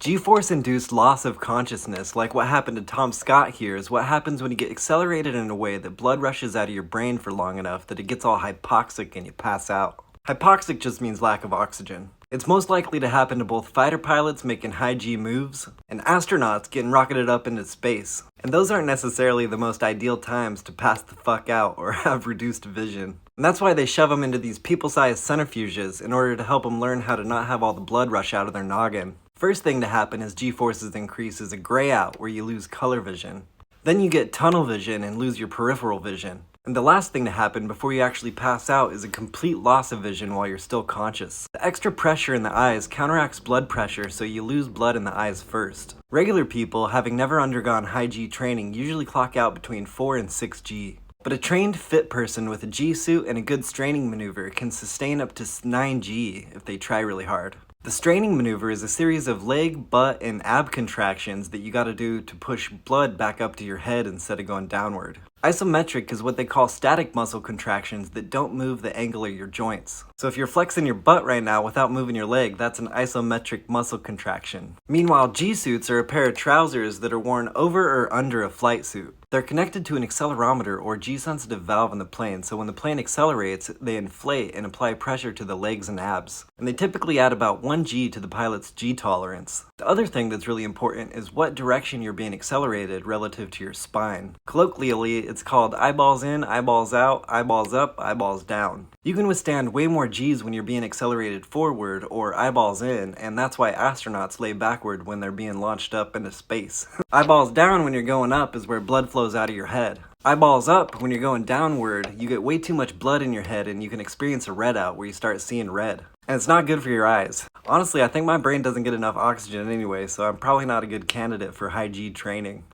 G-force-induced loss of consciousness, like what happened to Tom Scott here, is what happens when you get accelerated in a way that blood rushes out of your brain for long enough that it gets all hypoxic and you pass out. Hypoxic just means lack of oxygen. It's most likely to happen to both fighter pilots making high G moves and astronauts getting rocketed up into space. And those aren't necessarily the most ideal times to pass the fuck out or have reduced vision. And that's why they shove them into these people-sized centrifuges in order to help them learn how to not have all the blood rush out of their noggin. First thing to happen as G-forces increase is a gray out where you lose color vision. Then you get tunnel vision and lose your peripheral vision. And the last thing to happen before you actually pass out is a complete loss of vision while you're still conscious. The extra pressure in the eyes counteracts blood pressure, so you lose blood in the eyes first. Regular people, having never undergone high G training, usually clock out between 4 and 6 G. But a trained, fit person with a G suit and a good straining maneuver can sustain up to 9 G if they try really hard. The straining maneuver is a series of leg, butt, and ab contractions that you gotta do to push blood back up to your head instead of going downward. Isometric is what they call static muscle contractions that don't move the angle of your joints. So if you're flexing your butt right now without moving your leg, that's an isometric muscle contraction. Meanwhile, G-suits are a pair of trousers that are worn over or under a flight suit. They're connected to an accelerometer or G-sensitive valve in the plane, so when the plane accelerates, they inflate and apply pressure to the legs and abs. And they typically add about 1 G to the pilot's G tolerance. The other thing that's really important is what direction you're being accelerated relative to your spine. Colloquially, it's called eyeballs in, eyeballs out, eyeballs up, eyeballs down. You can withstand way more G's when you're being accelerated forward or eyeballs in, and that's why astronauts lay backward when they're being launched up into space. Eyeballs down when you're going up is where blood flows out of your head. Eyeballs up, when you're going downward, you get way too much blood in your head and you can experience a red out where you start seeing red. And it's not good for your eyes. Honestly, I think my brain doesn't get enough oxygen anyway, so I'm probably not a good candidate for high G training.